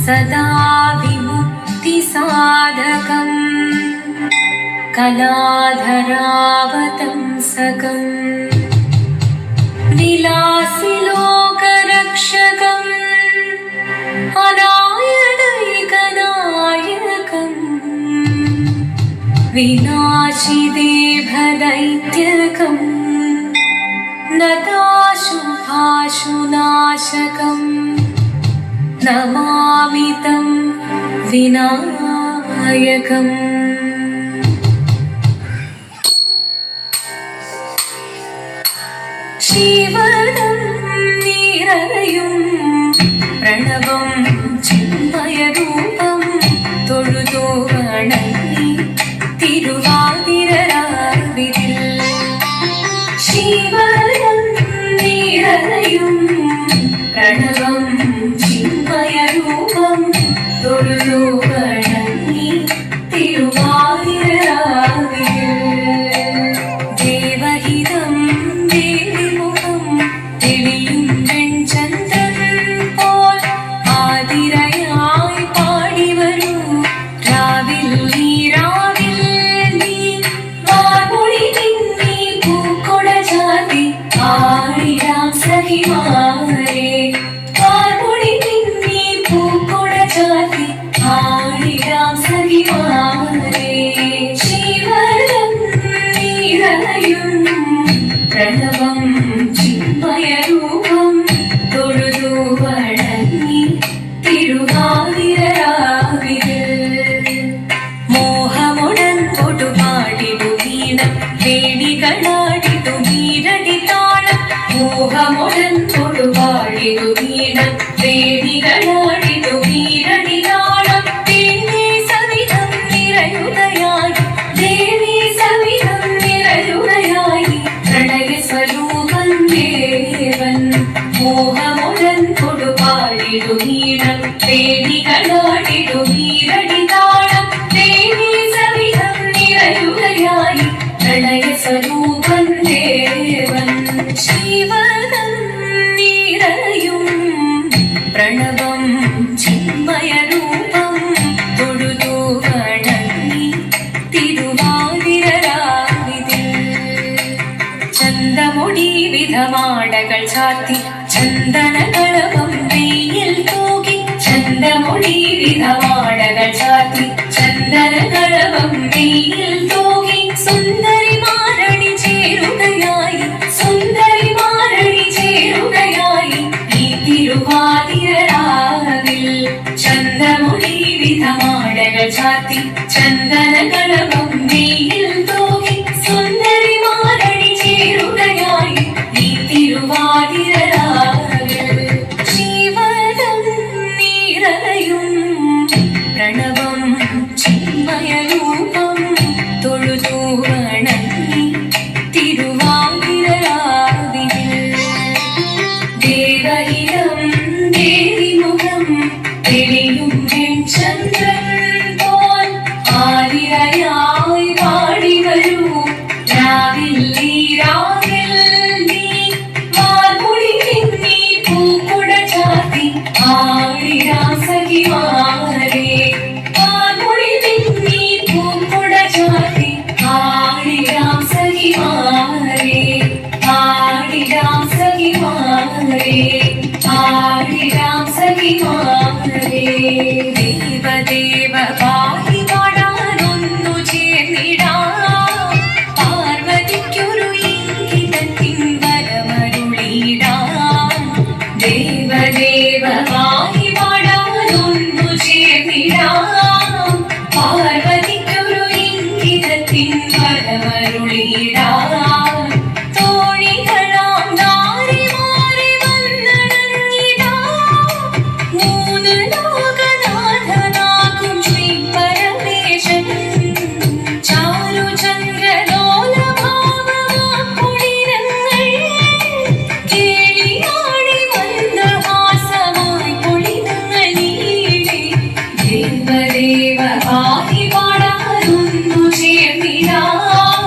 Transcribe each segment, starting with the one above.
सदा विमुक्तिसाधकम् कलाधरावतंसकम् विलासिलोकरक्षकम् अनायदैकनायकम् विनाशिदेभदैत्यकम् नताशुभाशुनाशकम् नमामि तं विनायकम्। शिवदं निरलयुं प्रणवं चिन्मयरूपं തൊഴുതു വണങ്ങി തിരുവാതിരരാവിതിൽ ശിവദം നിരലയും പ്രണവം ചിന്മയരൂപം തൊഴുതു വണങ്ങി തിരുവാതിരരാവിതിൽ ദേവഹിതം ദേവിമുഖം തെളിയും വെൺചന്ദ്രൻ പോൽ ആതിരയായി പാടിവരൂ രാവിൽ നീ രാവിൽ നീ വാർമൊഴി തിന്നി പൂക്കൊട ചാത്തി ആടിടാം സഖിമാരെ വാർമൊഴി തിന്നി പൂക്കൊട ചാത്തി ആടിടാം സഖിമാരെ ശിവദം നിരലയും പ്രണവം ചിന്മയരൂപം തൊഴുതു വണങ്ങി തിരുവാതിരരാവിതിൽ മോഹമുടൻ കൊടുപാടിടു വീണം വേണികളാടിടു വീരടി താളം മോഹമുടൻ കൊടുപാടിടു വീണം വേണികളാടിടു വീരടി താളം ദേവി സവിധം നിറയുകയായി ദേവി സവിധം നിറയുകയായി പ്രണയ സ്വരൂപൻ ദേവൻ മോഹമുടൻ കൊടുപാടിടു വീണം വേണികളാടിടു വീരടി താളം ദേവി സവിധം നിറയുകയായി പ്രണയ സ്വരൂപൻ ദേവൻ ശിവദം നിരയും പ്രണവം ചിന്മയരൂപം തൊഴുതു വണങ്ങി തിരുവാതിരരാവിതിൽ ചന്തമുടി വിധമാടകൾ ചാത്തി ചന്ദനകളഭം വെയിൽ തൂകി ചന്തമുടി വിധമാടകൾ ചാത്തി ചന്ദനകളഭം വെയിൽ തൂകി സുന്ദരിമാരണി ചേരുകയായി സുന്ദരിമാരണി ചേരുകയായി ഈ തിരുവാതിരരാവിൽ ചന്തമുടി വിധമാടകൾ ചാത്തി ചന്ദനകളഭം വെയിൽ തൂകി സുന്ദരിമാരണി ചേരുകയായി ഈ തിരുവാതിരരാവിൽ ശിവദം നിരലയും പ്രണവം ചിന്മയരൂപം തൊഴുതു വണങ്ങി തിരുവാതിരരാവിതിൽ ദേവഹിതം ദേവിമുഖം തെളിയും വെൺചന്ദ്രൻ പോൽ ആതിരയായി പാടിവരൂ രാവിൽ നീ രാവിൽ നീ വാർമൊഴി തിന്നി പൂക്കുട ചാത്തി ആടിടാം സഖിമാരെ വാർമൊഴി തിന്നി പൂക്കുട ചാത്തി ആടിടാം സഖിമാരെ ആടിടാം സഖിമാരെ ആടിടാം സഖിമാരെ ദേവദേവ പാടി പാടാനൊന്നു ചേർന്നിടാം പാർവതിക്കൊരു ഇംഗിതത്തിൻ വരമരുളിടാം ദേവദേവ പാടി പാടാനൊന്നു ചേർന്നിടാം പാർവതിക്കൊരു ഇംഗിതത്തിൻ വരമരുളിടാം തോഴികളാം നാരിമാരെ വന്നണഞ്ഞിടാം മൂന്ന് ലോകനാഥനാകും ശ്രീ പരമേശൻ ചാരുചന്ദ്രലോലഭാവമാക്കുളിരങ്ങൾ കേളിയാടി മന്ദഹാസമായി കുളിരങ്ങൾ നീടെ ദേവദേവ പാടി പാടാനൊന്നു ചേർന്നിടാം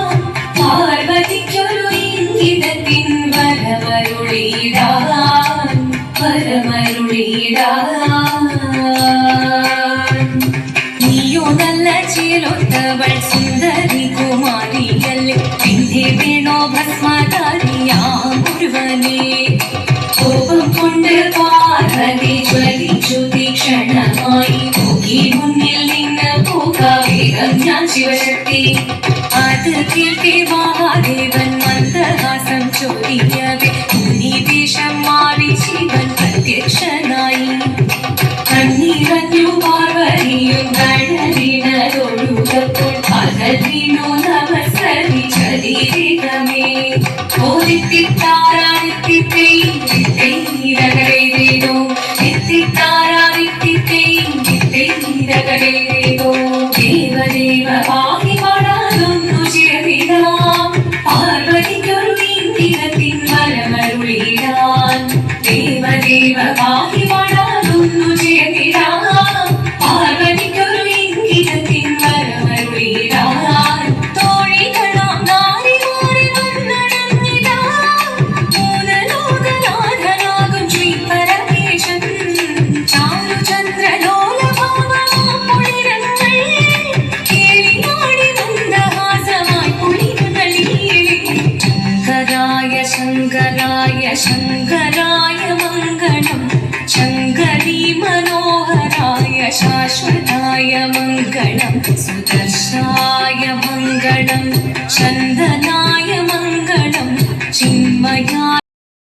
അവൾ സുന്ദരി കുമാരിയല്ലേ പിന്നെ വേണോ ഭസ്മധാരിയാം മുഴുവനെ കോപം കൊണ്ട് പാർവതി ജ്വലിച്ചു തീക്ഷണമായി നോക്കി മുന്നിൽ നിന്ന് പോകാവേഗം ഞാൻ ശിവശക്തി അത് കേൾക്കെ മഹാദേവൻ മന്ദഹാസം ചോദിക്കവേ മുനിവേഷം മാറി ശിവൻ പ്രത്യക്ഷനായി കണ്ണീറഞ്ഞു പാർവതിയും കടലിനൊഴുകപ്പോൾ അകലിനോ നമസ്കരിച്ചതിരേകമേ ഓദിത്തിത്താരാദിത്തിത്തേ